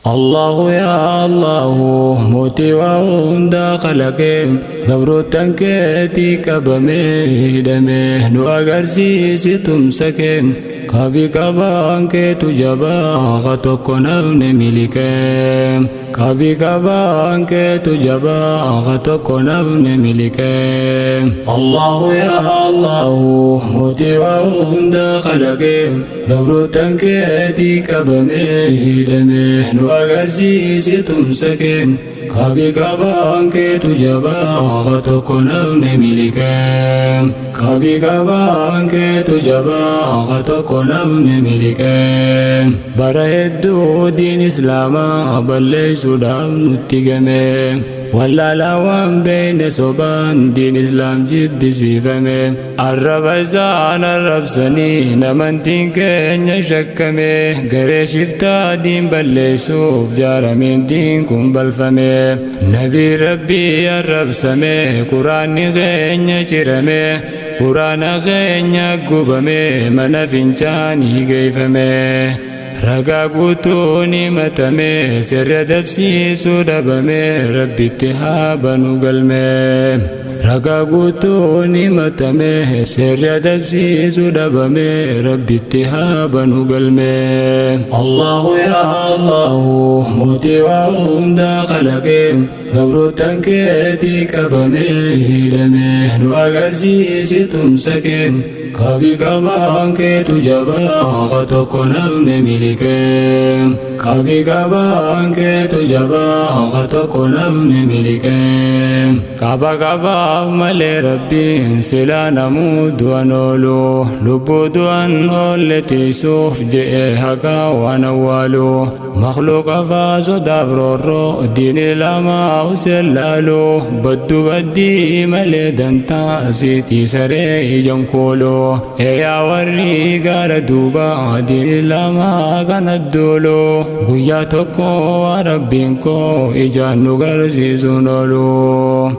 الله يا الله موتي وهندا خلقه غبرو تنكتي كبمه دمه نو اگرسيسي تمسكه كابي كابان كي تجبا غتوكو نبن ملكه كابي كابان كي تجبا غتوكو نبن ملكه الله يا الله موتي وهندا خلقه غبرو تنكتي كبمه دمه نو اگرسيسي تمسكه كابي كابان كي تجبا غتوكو نبن ملكه كابي كابان كي تجبا غتوكو نبن ملكه برهدو دين اسلاما بلي سودام نتيجمه ولا لوان بين صبان دين اسلام جب سيفمه الرب زان الرب سنين من تنكن شكمه غير شفتا دين بلي سوف جار من دينكم بالفمه نبي ربي الرب سمه قرآن غين شرمه قرآن غين قبمه من فنشاني قيفمه رقا قوتوني متمي سر دبسي سودبمي ربي اتهابا نقلمي رقا قوتوني متمي سر دبسي سودبمي ربي اتهابا نقلمي الله يا الله موتي وهندا خلقه غبرو تنكتي كبمي دمه نو اگرسيسي تمسكين كابي كابان كي تجبا غتوكو نبن ملكه كابي كابان كي تجبا غتوكو نبن ملكه كابا كابا ملي ربي سلا نمود ونولو لبود ونول تيسوف جئ حقا ونوالو مخلوق فازو دابرو دين لما وسلالو بدو بدي ملي دنتا سيتي سري جنكولو يا وري غار دوبا دين لما كان الدولو غيا توكو ربينكو اجانو غرزيزونولو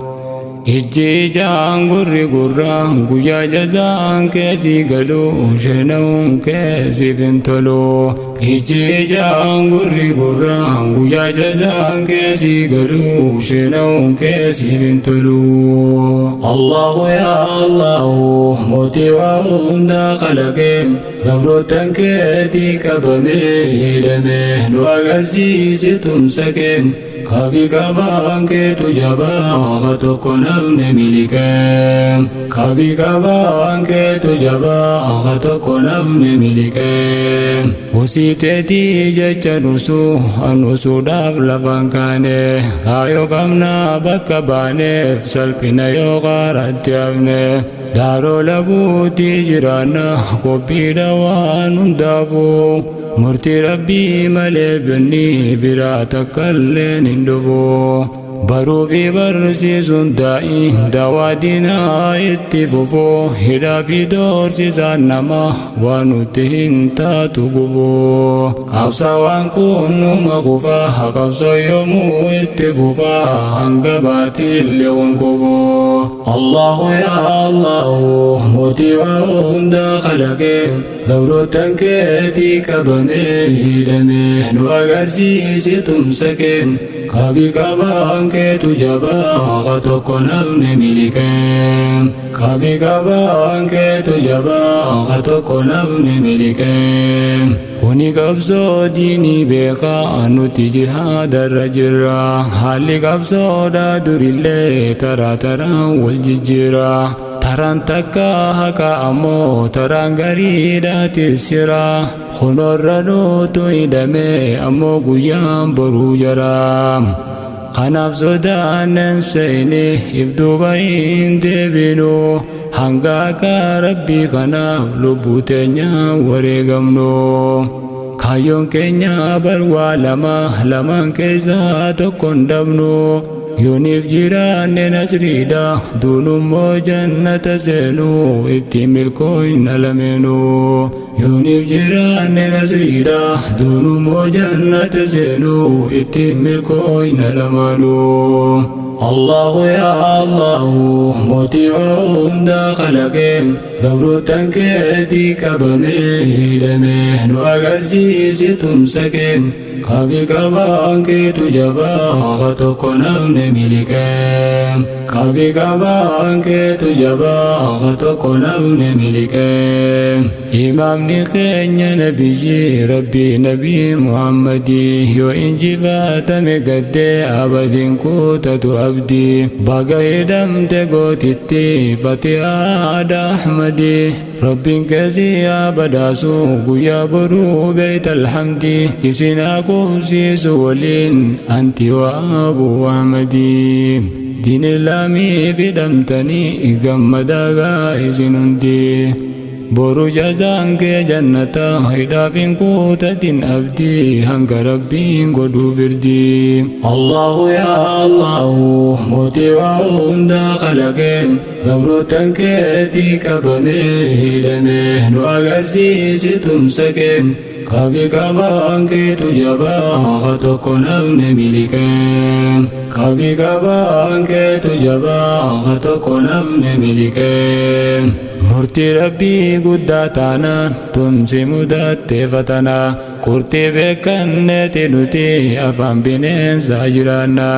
إجي جان غري غران غيا جزان كيسي غلو شنون كيسي بنتلو إجي جان غري غران غيا جزان كيسي غلو شنون كيسي بنتلو الله يا الله موتي وهندا خلقه غبرو تنكتي كبمه دمه نو اگرسيسي تمسكه كابي كابان كي تجبا غتوكو نبن ملكه كابي كابان كي تجبا غتوكو نبن ملكه وسيتتي جچ نسو انسو داب لفان كانه خايو كمنا بكبانه فسلبنا يو غارت يبنه دارو لبوتي جرانا كوبي دوان دابو مرتي ربي ملي بني برا تكلن اندفو برو في برسي سندائي دوادنا اتفوفو هدا في دور سيسان نما وانوتهن تاتقفو قبصا وانكونو مغفا قبصا يومو اتفوفا هنقبات اللي وانكفو الله يا الله موتي وهندا خلقه غبرو تنكتي كبمه دمه نو اگرسيسي تمسكين كابي كابان كي تجبا غتوكو نبن ملكه كابي كابان كي تجبا غتوكو نبن ملكه وني قبضو ديني بيقا نوتي جهاد الرجرة حالي قبضو دا دوري اللي ترى ترى والججرة تران تكا هكا أمو تران غريدة تسرا خنور رنو تويدمي أمو قيام برو جرام خناف زودان سيني إفدو باين دبينو هنگاكا ربي خناف لبوتنيا ورغمنو كايون كينيا بروا لما كيزا تكون دمنو يونيف جيران نسريدا دونو مو جنة زينو اتمل كوين ألمينو يونيف جيران نسريدا دونو مو جنة زينو اتمل كوين ألمانو الله يا الله موتي وهندا خلقه غبرو تنكتي كبمه دمه نو اگرسيسي تمسكه kabi kabaan keetu jabaa ka tokko namni miliqee kabi kabaan keetu jabaa ka tokko namni miliqee imaamni keenya nabiyyi rabbii nabii muhammadii yoo injifatame gaddee abadiin kuutatu abdii baga hidhamte gootitti fatihaadha ahmadii rabbiin keessi yaa badhaasu guyyaa boruu beeyta alhamdii isin akumsiisu waliin anti waa abuu ahmadii diin islaamii fidhamtanii gammadaagaa isin hundii boru jazaan kee jannata hidhaafin kuutatin abdii hanga rabbiin godhuu firdii allahu yaa allahu mootii waa hundaa kalaqee gabroottan keetii qabamee hidhamee nu agarsiisi tumsa kee kabi kabaan keetu jabaa ka tokko namni miliqee kabi kabaan keetu jabaa ka tokko namni miliqee murtii rabbii guddaa taanaan tumsi mudatte fatanaa kurtii beekanneeti nuti afaan bineensaa jiraanna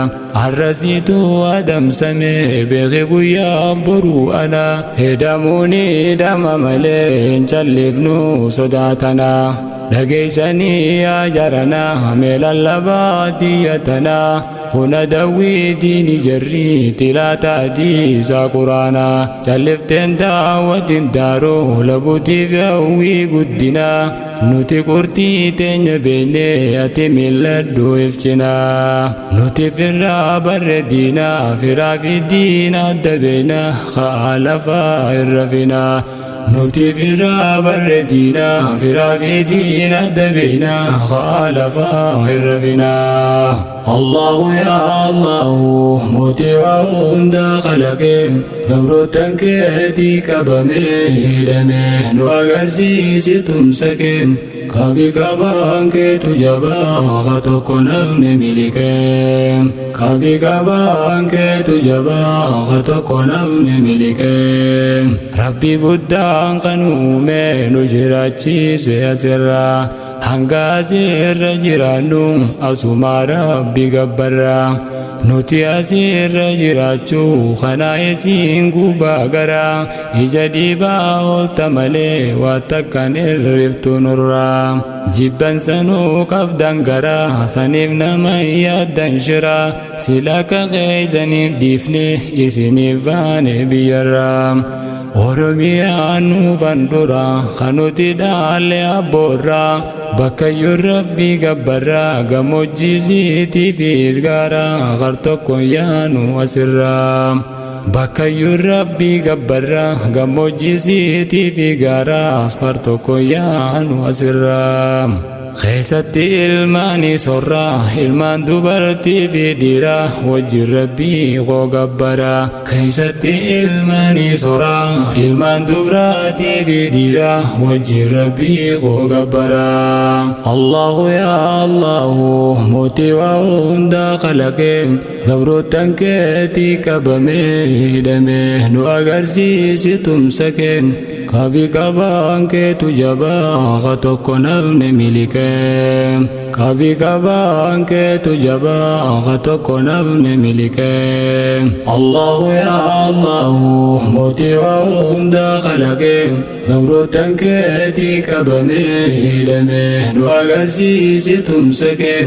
harrasiitu adamsame beeki guyyaa boruu ana hedamuuni dhama malee hin callifnu sodaatanaa dhageessanii yaa jaranaa meelallabaa xiyyatanaa kuna dawwii diini jarrii tilaata adiisaa quraanaa callifteen daawwatiin daaroo labuutiif hawwii guddinaa nuti qurtii teenya beeknee ati milladhu ifcinaa nuti firraa barre diinaa firaa fi diina adda beeknaa haa lafaa irra finaa nuti firraa barre diinaa firaa fi diina adda beeknaa haa lafaa irra finaa allahu yaa allahu mootii waa hundaa kalaqee gabroottan keetii qabamee hidhamee nu agarsiisi tumsa kee kabi kabaan keetu jabaa ka tokko namni miliqee kabi kabaan keetu jabaa ka tokko namni miliqee rabbi guddaan kan uume nu jiraachise asirraa hanga asirra jiraannu asuma rabbi gabbarraa nuti asirra jiraachuu kana isiin gubaa garaa ija dhiibaa oolta malee waa takkan irriftu nurraa jibban sanuu qabdan garaa saniif nama yaaddan shiraa sila ka keeysaniif dhiifne isiniif baane biyyarraa oromiyaan nuufan dura kanuti dhaalle abboorraa bakkayyuun rabbii gabbarraa gammoojjisiitii fi ilgaaraa gar tokko yaanu asirraa bakkayyuun rabbii gabbarraa gammoojjisiitii fi gaaraa gar tokko yaanu asirraa keessatti ilmaanii sorraa ilmaan dubartii fi dhiiraa wajjin rabbii koo gabbaraa keessatti ilmaanii sorraa ilmaan dubartii fi dhiiraa wajjin rabbii koo gabbaraa allahu yaa allahu mootii waa hundaa kalaqee gabroottan keetii qabamee hidhamee nu agarsiisi tumsa kee kabi kabaan keetu jabaa ka tokko namni miliqee kabi kabaan keetu jabaa ka tokko namni miliqee allahu yaa allahu mootii waa hundaa kalaqee gabroottan keetii qabamee hidhamee nu agarsiisi tumsa kee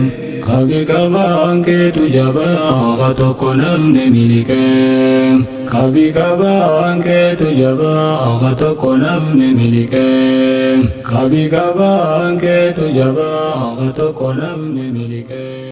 kabi kabaan keetu jabaa ka tokko namni miliqee kabi kabaan keetu jabaa ka tokko namni miliqee kabi kabaan keetu jabaa ka tokko namni miliqee